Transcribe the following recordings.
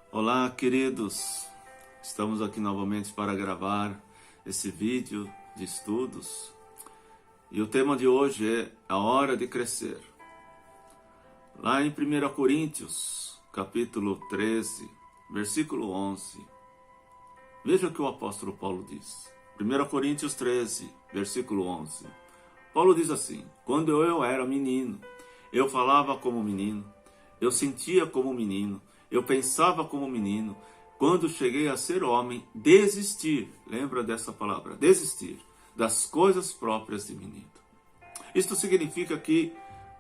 Olá, queridos. Estamos aqui novamente para gravar esse vídeo de estudos. E o tema de hoje é a hora de crescer. Lá em 1 Coríntios, capítulo 13, versículo 11. Veja o que o apóstolo Paulo diz. 1 Coríntios 13, versículo 11. Paulo diz assim: quando eu era menino, eu falava como menino, eu sentia como menino, eu pensava como menino. Quando cheguei a ser homem, desistir, lembra dessa palavra, desistir das coisas próprias de menino. Isto significa que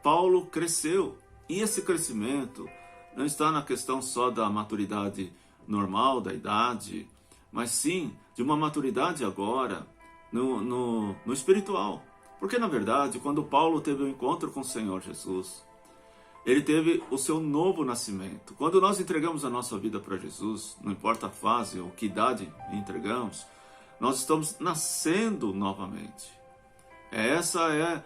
Paulo cresceu, e esse crescimento não está na questão só da maturidade normal, da idade, mas sim de uma maturidade agora no espiritual. Porque na verdade, quando Paulo teve um encontro com o Senhor Jesus, ele teve o seu novo nascimento. Quando nós entregamos a nossa vida para Jesus, não importa a fase ou que idade entregamos, nós estamos nascendo novamente. Essa é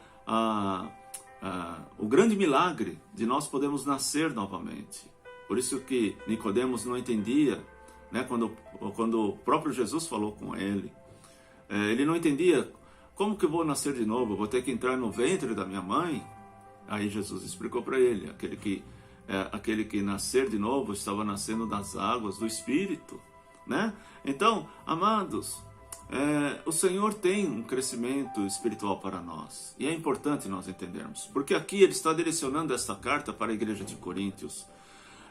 o grande milagre de nós podermos nascer novamente. Por isso que Nicodemos não entendia, né, quando o próprio Jesus falou com ele. Ele não entendia: como que eu vou nascer de novo? Eu vou ter que entrar no ventre da minha mãe? Aí Jesus explicou para ele: aquele que nascer de novo estava nascendo das águas do Espírito, né? Então, amados, o Senhor tem um crescimento espiritual para nós, e é importante nós entendermos, porque aqui ele está direcionando esta carta para a igreja de Coríntios.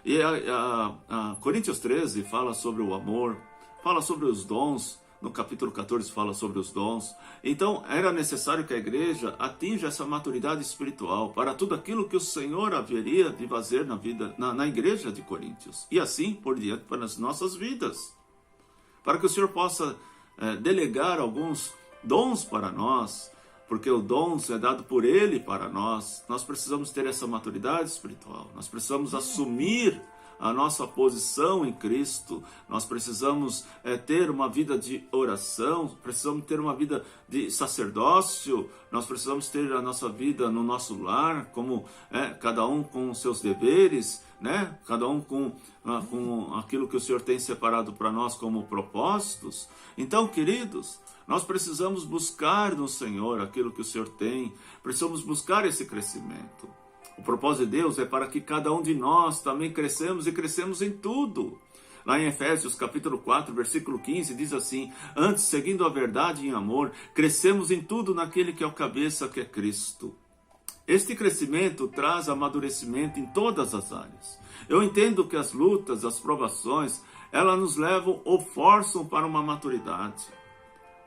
E a Coríntios 13 fala sobre o amor, fala sobre os dons. No capítulo 14 fala sobre os dons. Então era necessário que a igreja atinja essa maturidade espiritual para tudo aquilo que o Senhor haveria de fazer na igreja de Coríntios. E assim por diante para as nossas vidas. Para que o Senhor possa delegar alguns dons para nós, porque o dom é dado por Ele para nós. Nós precisamos ter essa maturidade espiritual. Nós precisamos assumir a nossa posição em Cristo. Nós precisamos ter uma vida de oração, precisamos ter uma vida de sacerdócio, nós precisamos ter a nossa vida no nosso lar, como cada um com os seus deveres, né? Cada um com aquilo que o Senhor tem separado para nós como propósitos. Então, queridos, nós precisamos buscar no Senhor aquilo que o Senhor tem, precisamos buscar esse crescimento. O propósito de Deus é para que cada um de nós também cresçamos e crescemos em tudo. Lá em Efésios capítulo 4, versículo 15, diz assim: antes, seguindo a verdade em amor, crescemos em tudo naquele que é o cabeça, que é Cristo. Este crescimento traz amadurecimento em todas as áreas. Eu entendo que as lutas, as provações, elas nos levam ou forçam para uma maturidade.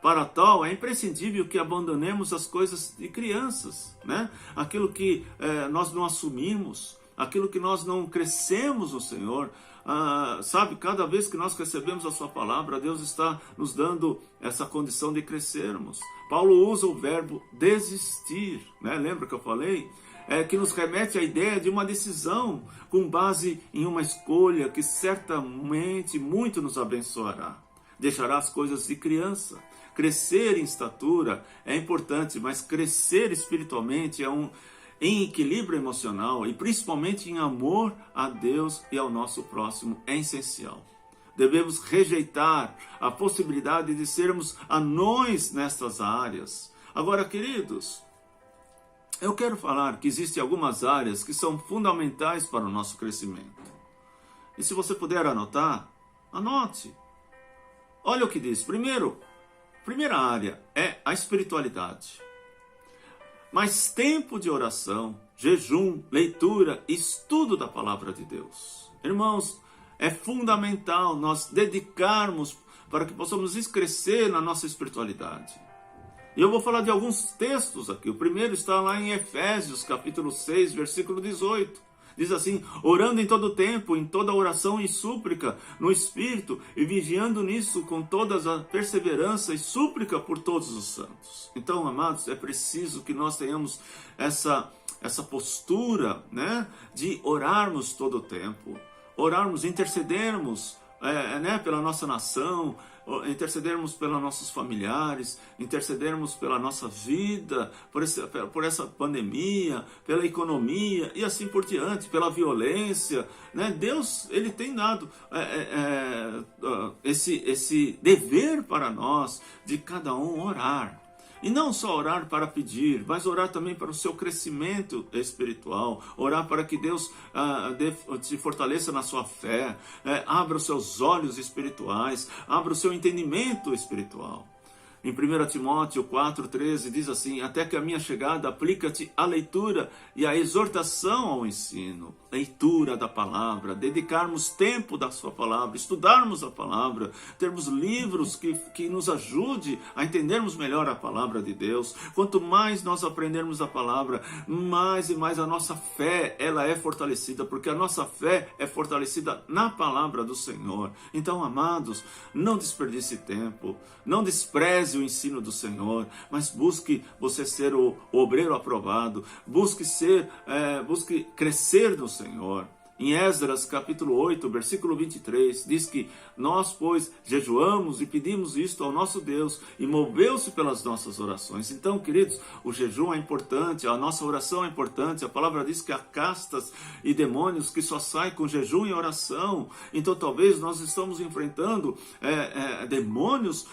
Para tal, é imprescindível que abandonemos as coisas de crianças, né? Aquilo que nós não assumimos, aquilo que nós não crescemos no Senhor. Sabe, cada vez que nós recebemos a sua palavra, Deus está nos dando essa condição de crescermos. Paulo usa o verbo desistir, né? Lembra que eu falei? Que nos remete à ideia de uma decisão com base em uma escolha que certamente muito nos abençoará. Deixará as coisas de criança. Crescer em estatura é importante, mas crescer espiritualmente em equilíbrio emocional e principalmente em amor a Deus e ao nosso próximo é essencial. Devemos rejeitar a possibilidade de sermos anões nestas áreas. Agora, queridos, eu quero falar que existem algumas áreas que são fundamentais para o nosso crescimento. E se você puder anotar, anote. Olha o que diz. Primeira área é a espiritualidade. Mais tempo de oração, jejum, leitura, estudo da palavra de Deus. Irmãos, é fundamental nós dedicarmos para que possamos crescer na nossa espiritualidade. E eu vou falar de alguns textos aqui. O primeiro está lá em Efésios, capítulo 6, versículo 18. Diz assim: orando em todo tempo, em toda oração e súplica, no Espírito, e vigiando nisso com toda a perseverança e súplica por todos os santos. Então, amados, é preciso que nós tenhamos essa postura, né, de orarmos todo o tempo, orarmos, intercedermos né, pela nossa nação, intercedermos pelos nossos familiares, intercedermos pela nossa vida, por essa pandemia, pela economia e assim por diante, pela violência, né? Deus, Ele tem dado esse dever para nós, de cada um orar. E não só orar para pedir, mas orar também para o seu crescimento espiritual. Orar para que Deus te fortaleça na sua fé, abra os seus olhos espirituais, abra o seu entendimento espiritual. Em 1 Timóteo 4,13 diz assim: até que a minha chegada, aplica-te à leitura e à exortação ao ensino. Leitura da palavra, dedicarmos tempo da sua palavra, estudarmos a palavra, termos livros que nos ajude a entendermos melhor a palavra de Deus. Quanto mais nós aprendermos a palavra, mais e mais a nossa fé ela é fortalecida, porque a nossa fé é fortalecida na palavra do Senhor. Então, amados, não desperdice tempo, não despreze o ensino do Senhor, mas busque você ser o obreiro aprovado, busque crescer no Senhor. Em Esdras capítulo 8, versículo 23, diz que nós, pois, jejuamos e pedimos isto ao nosso Deus, e moveu-se pelas nossas orações. Então, queridos, o jejum é importante, a nossa oração é importante. A palavra diz que há castas e demônios que só saem com jejum e oração. Então, talvez nós estamos enfrentando demônios,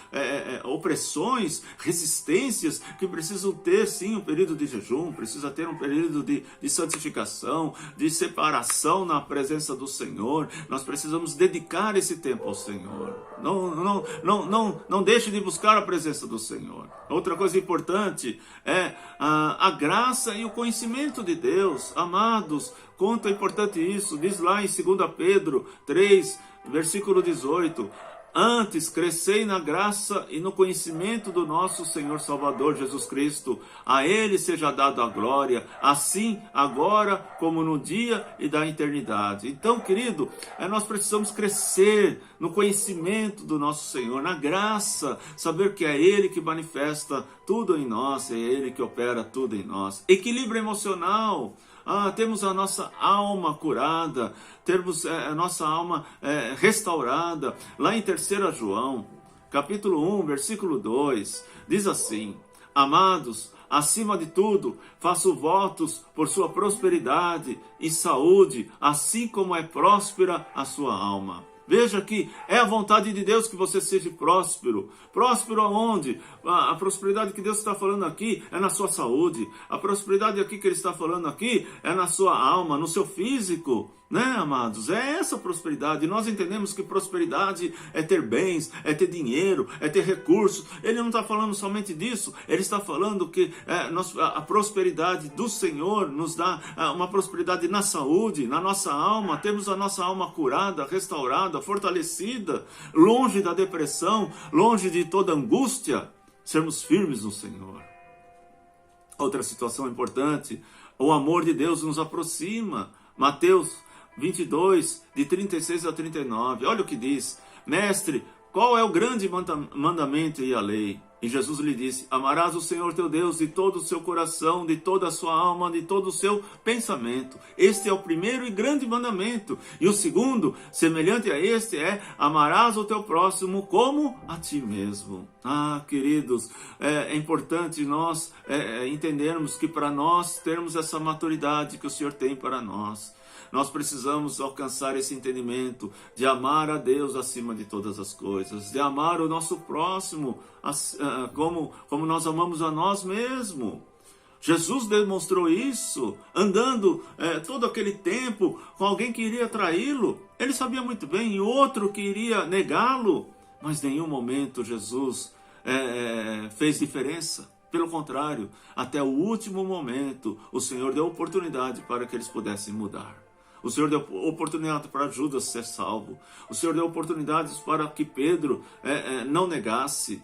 opressões, resistências, que precisam ter, sim, um período de jejum, precisa ter um período de santificação, de separação na presença do Senhor. Nós precisamos dedicar esse tempo ao Senhor. Não deixe de buscar a presença do Senhor. Outra coisa importante é a graça e o conhecimento de Deus. Amados, quanto é importante isso. Diz lá em 2 Pedro 3, versículo 18: antes, crescei na graça e no conhecimento do nosso Senhor Salvador Jesus Cristo. A Ele seja dado a glória, assim agora como no dia e da eternidade. Então, querido, nós precisamos crescer no conhecimento do nosso Senhor, na graça, saber que é Ele que manifesta tudo em nós, é Ele que opera tudo em nós. Equilíbrio emocional. Temos a nossa alma curada, temos a nossa alma restaurada. Lá em 3 João, capítulo 1, versículo 2, diz assim: amados, acima de tudo, faço votos por sua prosperidade e saúde, assim como é próspera a sua alma. Veja que é a vontade de Deus que você seja próspero. Próspero aonde? A prosperidade que Deus está falando aqui é na sua saúde. A prosperidade aqui que Ele está falando aqui é na sua alma, no seu físico. Né, amados? É essa prosperidade. Nós entendemos que prosperidade é ter bens, é ter dinheiro, é ter recursos. Ele não está falando somente disso. Ele está falando que a prosperidade do Senhor nos dá uma prosperidade na saúde, na nossa alma. Temos a nossa alma curada, restaurada, fortalecida, longe da depressão, longe de toda angústia. Sermos firmes no Senhor. Outra situação importante: o amor de Deus nos aproxima. Mateus 22, de 36 a 39. Olha o que diz: mestre, qual é o grande mandamento e a lei? E Jesus lhe disse: amarás o Senhor teu Deus de todo o seu coração, de toda a sua alma, de todo o seu pensamento. Este é o primeiro e grande mandamento. E o segundo, semelhante a este, é: amarás o teu próximo como a ti mesmo. Queridos, é importante nós entendermos que para nós termos essa maturidade que o Senhor tem para nós, nós precisamos alcançar esse entendimento de amar a Deus acima de todas as coisas, de amar o nosso próximo como nós amamos a nós mesmos. Jesus demonstrou isso, andando todo aquele tempo com alguém que iria traí-lo. Ele sabia muito bem, e outro que iria negá-lo, mas em nenhum momento Jesus fez diferença. Pelo contrário, até o último momento, o Senhor deu oportunidade para que eles pudessem mudar. O Senhor deu oportunidade para Judas ser salvo. O Senhor deu oportunidades para que Pedro não negasse.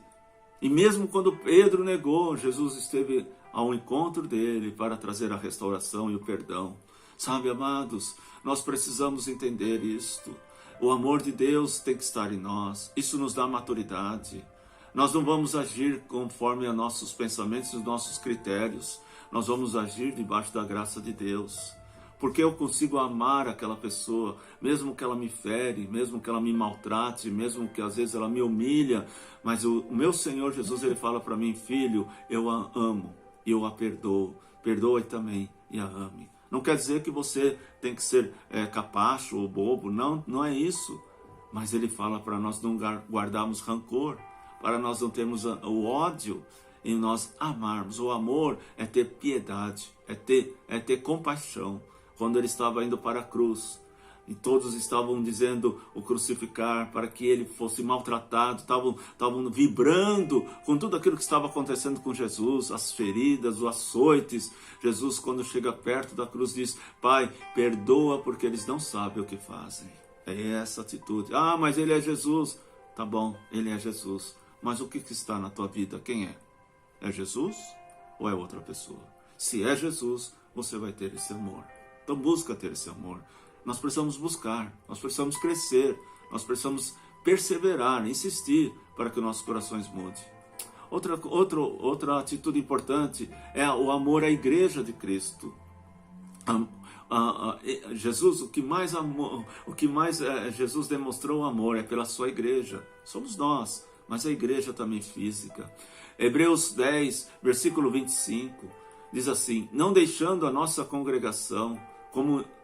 E mesmo quando Pedro negou, Jesus esteve ao encontro dele para trazer a restauração e o perdão. Sabe, amados, nós precisamos entender isto. O amor de Deus tem que estar em nós. Isso nos dá maturidade. Nós não vamos agir conforme a nossos pensamentos e os nossos critérios. Nós vamos agir debaixo da graça de Deus. Porque eu consigo amar aquela pessoa, mesmo que ela me fere, mesmo que ela me maltrate, mesmo que às vezes ela me humilha. Mas o meu Senhor Jesus, ele fala para mim: filho, eu a amo, eu a perdoo. Perdoe também e a ame. Não quer dizer que você tem que ser capacho ou bobo, não, não é isso. Mas ele fala para nós não guardarmos rancor, para nós não termos o ódio, e nós amarmos. O amor é ter piedade, é ter compaixão. Quando ele estava indo para a cruz, e todos estavam dizendo o crucificar para que ele fosse maltratado, estavam vibrando com tudo aquilo que estava acontecendo com Jesus, as feridas, os açoites. Jesus, quando chega perto da cruz, diz: Pai, perdoa porque eles não sabem o que fazem. É essa atitude. Ah, mas ele é Jesus. Tá bom, ele é Jesus. Mas o que está na tua vida? Quem é? É Jesus ou é outra pessoa? Se é Jesus, você vai ter esse amor. Então busca ter esse amor. Nós precisamos buscar, nós precisamos crescer, nós precisamos perseverar, insistir para que nossos corações mudem. Outra atitude importante é o amor à igreja de Cristo. Jesus, o que mais Jesus demonstrou amor é pela sua igreja. Somos nós, mas a igreja também física. Hebreus 10, versículo 25, diz assim: não deixando a nossa congregação,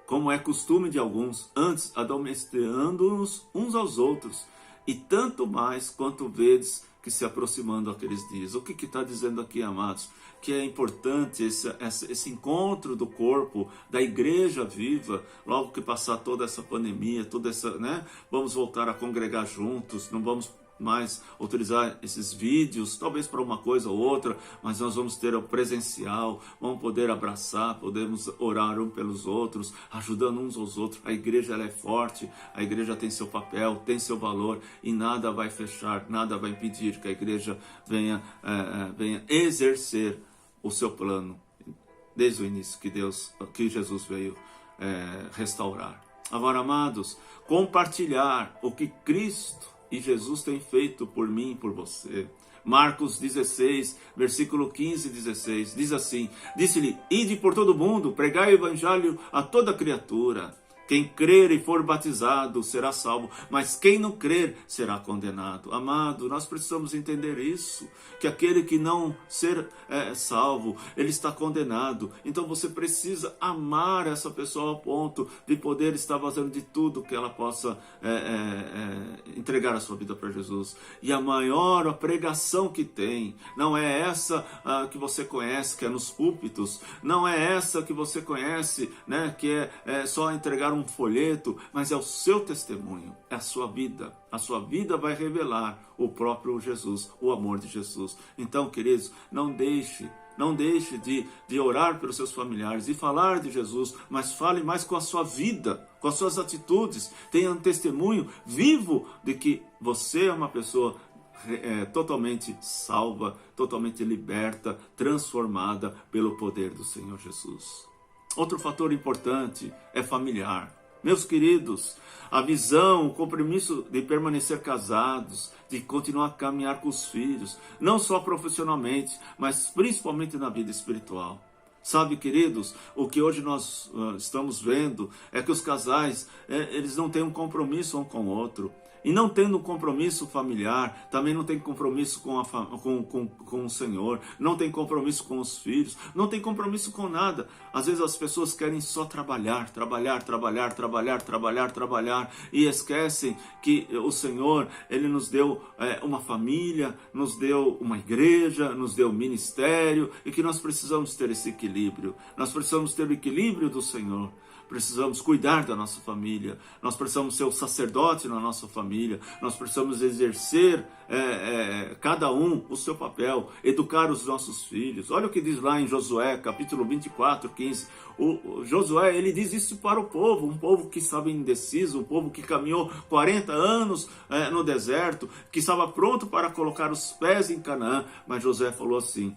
como é costume de alguns, antes admoestando-nos uns aos outros, e tanto mais quanto vedes que se aproximando aqueles dias. O que está dizendo aqui, amados? Que é importante esse encontro do corpo, da igreja viva, logo que passar toda essa pandemia, vamos voltar a congregar juntos, não vamos mais utilizar esses vídeos, talvez para uma coisa ou outra, mas nós vamos ter o presencial, vamos poder abraçar, podemos orar uns pelos outros, ajudando uns aos outros. A igreja, ela é forte, a igreja tem seu papel, tem seu valor, e nada vai fechar, nada vai impedir que a igreja venha exercer o seu plano desde o início que Jesus veio restaurar. Agora, amados, compartilhar o que Cristo e Jesus tem feito por mim e por você. Marcos 16, versículo 15 e 16, diz assim: disse-lhe: ide por todo o mundo, pregai o evangelho a toda criatura. Quem crer e for batizado será salvo, mas quem não crer será condenado. Amado, nós precisamos entender isso, que aquele que não ser salvo, ele está condenado. Então você precisa amar essa pessoa ao ponto de poder estar fazendo de tudo que ela possa entregar a sua vida para Jesus. E a maior pregação que tem, não é essa que você conhece, que é nos púlpitos, não é essa que você conhece, que é só entregar um folheto, mas é o seu testemunho, é a sua vida. A sua vida vai revelar o próprio Jesus, o amor de Jesus. Então, queridos, não deixe de orar pelos seus familiares e falar de Jesus, mas fale mais com a sua vida, com as suas atitudes. Tenha um testemunho vivo de que você é uma pessoa totalmente salva, totalmente liberta, transformada pelo poder do Senhor Jesus. Outro fator importante é familiar. Meus queridos, a visão, o compromisso de permanecer casados, de continuar a caminhar com os filhos, não só profissionalmente, mas principalmente na vida espiritual. Sabe, queridos, o que hoje nós estamos vendo é que os casais, eles não têm um compromisso um com o outro. E não tendo um compromisso familiar, também não tem compromisso com o Senhor, não tem compromisso com os filhos, não tem compromisso com nada. Às vezes as pessoas querem só trabalhar, e esquecem que o Senhor, Ele nos deu uma família, nos deu uma igreja, nos deu um ministério, e que nós precisamos ter esse equilíbrio. Nós precisamos ter o equilíbrio do Senhor. Precisamos cuidar da nossa família, nós precisamos ser o sacerdote na nossa família, nós precisamos exercer cada um o seu papel, educar os nossos filhos. Olha o que diz lá em Josué, capítulo 24, 15. O Josué, ele diz isso para o povo, um povo que estava indeciso, um povo que caminhou 40 anos no deserto, que estava pronto para colocar os pés em Canaã, mas Josué falou assim,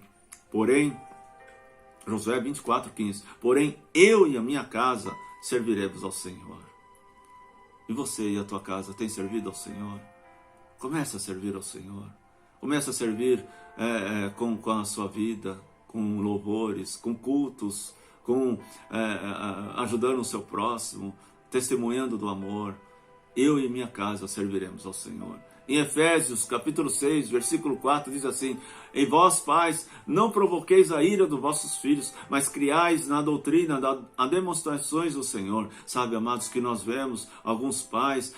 Josué 24, 15, porém eu e a minha casa serviremos ao Senhor. E você e a tua casa tem servido ao Senhor? Comece a servir ao Senhor. Comece a servir com a sua vida, com louvores, com cultos. ajudando o seu próximo, testemunhando do amor, eu e minha casa serviremos ao Senhor. Em Efésios, capítulo 6, versículo 4, diz assim: E vós, pais, não provoqueis a ira dos vossos filhos, mas criais na doutrina, a demonstrações do Senhor. Sabe, amados, que nós vemos alguns pais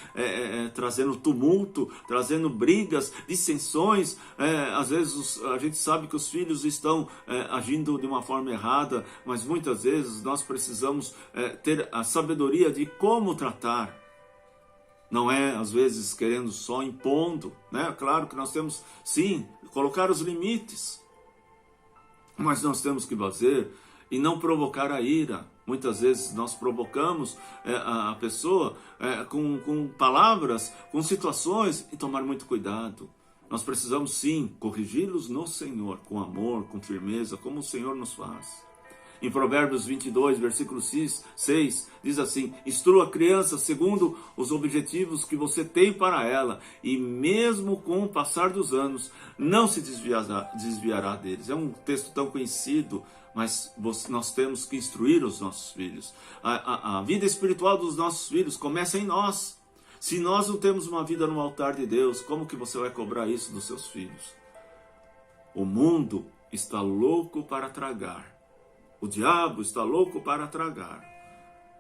trazendo tumulto, trazendo brigas, dissensões. Às vezes a gente sabe que os filhos estão agindo de uma forma errada, mas muitas vezes nós precisamos ter a sabedoria de como tratar. Não é, às vezes, querendo só impondo, né? Claro que nós temos, sim, colocar os limites, mas nós temos que fazer e não provocar a ira. Muitas vezes nós provocamos a pessoa com palavras, com situações, e tomar muito cuidado. Nós precisamos, sim, corrigi-los no Senhor, com amor, com firmeza, como o Senhor nos faz. Em Provérbios 22, versículo 6, diz assim: instrua a criança segundo os objetivos que você tem para ela, e mesmo com o passar dos anos, não se desviará deles. É um texto tão conhecido, mas nós temos que instruir os nossos filhos. A vida espiritual dos nossos filhos começa em nós. Se nós não temos uma vida no altar de Deus, como que você vai cobrar isso dos seus filhos? O mundo está louco para tragar. O diabo está louco para tragar.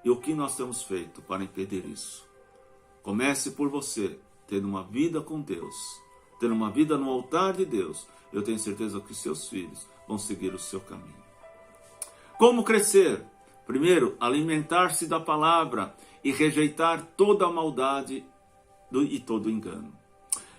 E o que nós temos feito para impedir isso? Comece por você, tendo uma vida com Deus, tendo uma vida no altar de Deus. Eu tenho certeza que seus filhos vão seguir o seu caminho. Como crescer? Primeiro, alimentar-se da palavra e rejeitar toda a maldade e todo engano.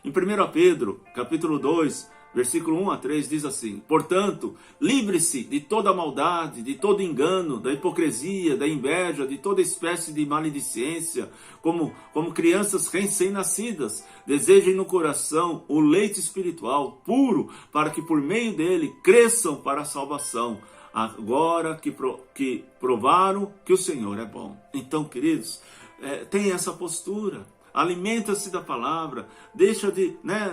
Em 1 Pedro, capítulo 2, versículo 1 a 3 diz assim: portanto, livre-se de toda maldade, de todo engano, da hipocrisia, da inveja, de toda espécie de maledicência, como crianças recém-nascidas. Desejem no coração o leite espiritual puro, para que por meio dele cresçam para a salvação, agora que provaram que o Senhor é bom. Então, queridos, tenha essa postura. Alimenta-se da palavra,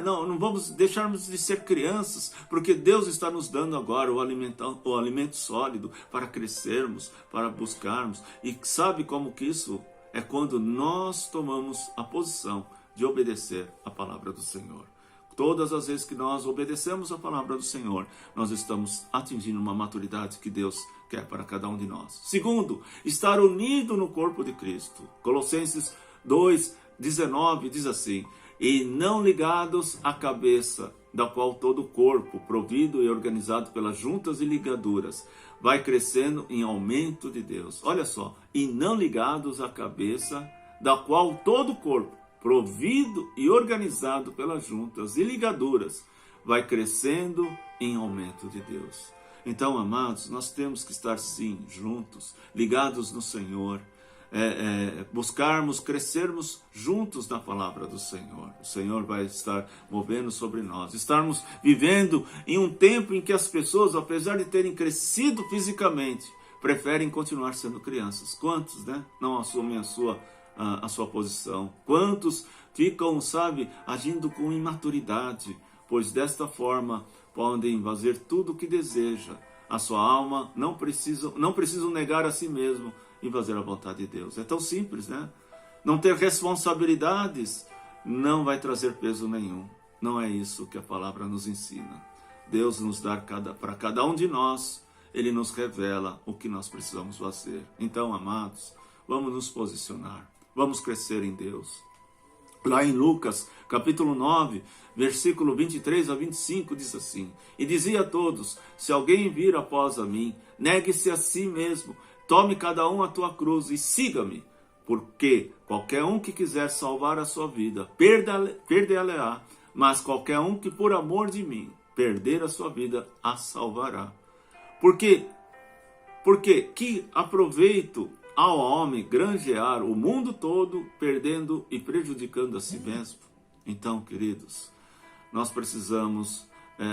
não vamos deixarmos de ser crianças, porque Deus está nos dando agora o alimento sólido para crescermos, para buscarmos. E sabe como que isso é? Quando nós tomamos a posição de obedecer a palavra do Senhor. Todas as vezes que nós obedecemos a palavra do Senhor, nós estamos atingindo uma maturidade que Deus quer para cada um de nós. Segundo, estar unido no corpo de Cristo. Colossenses 2:19 diz assim: e não ligados à cabeça, da qual todo o corpo, provido e organizado pelas juntas e ligaduras, vai crescendo em aumento de Deus. Olha só, e não ligados à cabeça, da qual todo o corpo, provido e organizado pelas juntas e ligaduras, vai crescendo em aumento de Deus. Então, amados, nós temos que estar sim juntos, ligados no Senhor, buscarmos, crescermos juntos na palavra do Senhor. O Senhor vai estar movendo sobre nós. Estarmos vivendo em um tempo em que as pessoas, apesar de terem crescido fisicamente, preferem continuar sendo crianças. Quantos, não assumem a sua posição? Quantos ficam, agindo com imaturidade? Pois desta forma podem fazer tudo o que deseja. A sua alma não precisam negar a si mesmo e fazer a vontade de Deus. É tão simples, Não ter responsabilidades não vai trazer peso nenhum. Não é isso que a palavra nos ensina. Deus nos dá para cada um de nós, Ele nos revela o que nós precisamos fazer. Então, amados, vamos nos posicionar, vamos crescer em Deus. Lá em Lucas, capítulo 9, versículo 23 a 25, diz assim: e dizia a todos: se alguém vir após a mim, negue-se a si mesmo, tome cada um a tua cruz e siga-me, porque qualquer um que quiser salvar a sua vida, perder-a-á, mas qualquer um que por amor de mim perder a sua vida, a salvará. Porque que aproveito ao homem granjear o mundo todo, perdendo e prejudicando a si mesmo? Então, queridos, nós precisamos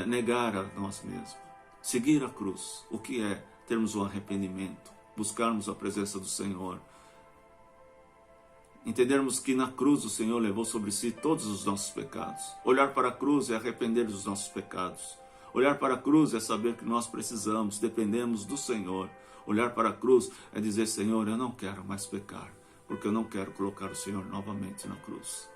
negar a nós mesmos, seguir a cruz. O que é termos um arrependimento, buscarmos a presença do Senhor, entendermos que na cruz o Senhor levou sobre si todos os nossos pecados. Olhar para a cruz é arrepender dos nossos pecados. Olhar para a cruz é saber que nós precisamos, dependemos do Senhor. Olhar para a cruz é dizer: Senhor, eu não quero mais pecar, porque eu não quero colocar o Senhor novamente na cruz.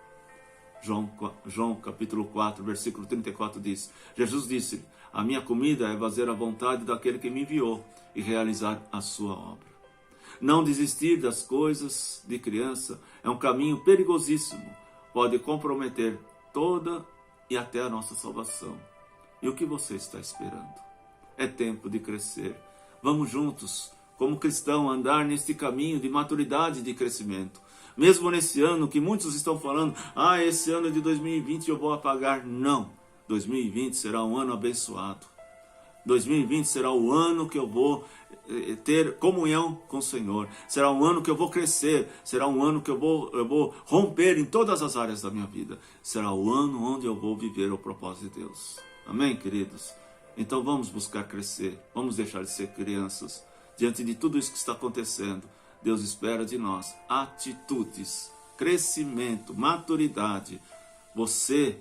João capítulo 4, versículo 34 diz: Jesus disse: a minha comida é fazer a vontade daquele que me enviou e realizar a sua obra. Não desistir das coisas de criança é um caminho perigosíssimo, pode comprometer toda e até a nossa salvação. E o que você está esperando? É tempo de crescer. Vamos juntos, como cristão, andar neste caminho de maturidade e de crescimento. Mesmo nesse ano que muitos estão falando: esse ano de 2020 eu vou apagar. Não, 2020 será um ano abençoado. 2020 será o ano que eu vou ter comunhão com o Senhor. Será um ano que eu vou crescer. Será um ano que eu vou romper em todas as áreas da minha vida. Será o ano onde eu vou viver o propósito de Deus. Amém, queridos? Então vamos buscar crescer. Vamos deixar de ser crianças. Diante de tudo isso que está acontecendo, Deus espera de nós atitudes, crescimento, maturidade. Você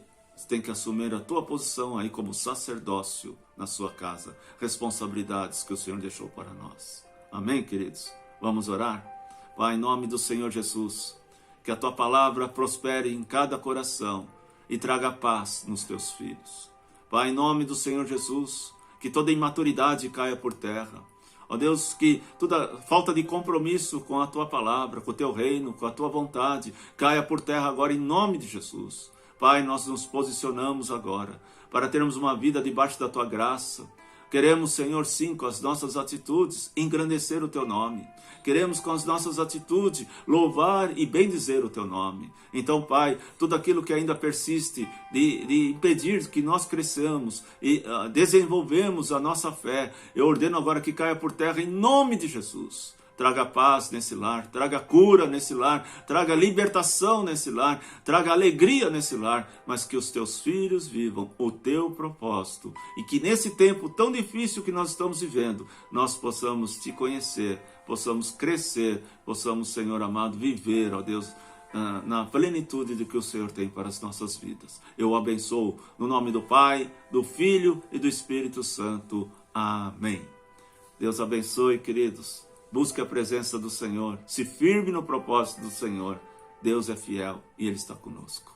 tem que assumir a tua posição aí como sacerdócio na sua casa. Responsabilidades que o Senhor deixou para nós. Amém, queridos? Vamos orar? Pai, em nome do Senhor Jesus, que a tua palavra prospere em cada coração e traga paz nos teus filhos. Pai, em nome do Senhor Jesus, que toda imaturidade caia por terra. Ó Deus, que toda falta de compromisso com a tua palavra, com o teu reino, com a tua vontade, caia por terra agora em nome de Jesus. Pai, nós nos posicionamos agora para termos uma vida debaixo da tua graça. Queremos, Senhor, sim, com as nossas atitudes, engrandecer o teu nome. Queremos, com as nossas atitudes, louvar e bendizer o teu nome. Então, Pai, tudo aquilo que ainda persiste de impedir que nós cresçamos e desenvolvemos a nossa fé, eu ordeno agora que caia por terra em nome de Jesus. Traga paz nesse lar, traga cura nesse lar, traga libertação nesse lar, traga alegria nesse lar, mas que os teus filhos vivam o teu propósito e que nesse tempo tão difícil que nós estamos vivendo, nós possamos te conhecer, possamos crescer, possamos, Senhor amado, viver, ó Deus, na plenitude do que o Senhor tem para as nossas vidas. Eu o abençoo no nome do Pai, do Filho e do Espírito Santo. Amém. Deus abençoe, queridos. Busque a presença do Senhor, se firme no propósito do Senhor. Deus é fiel e Ele está conosco.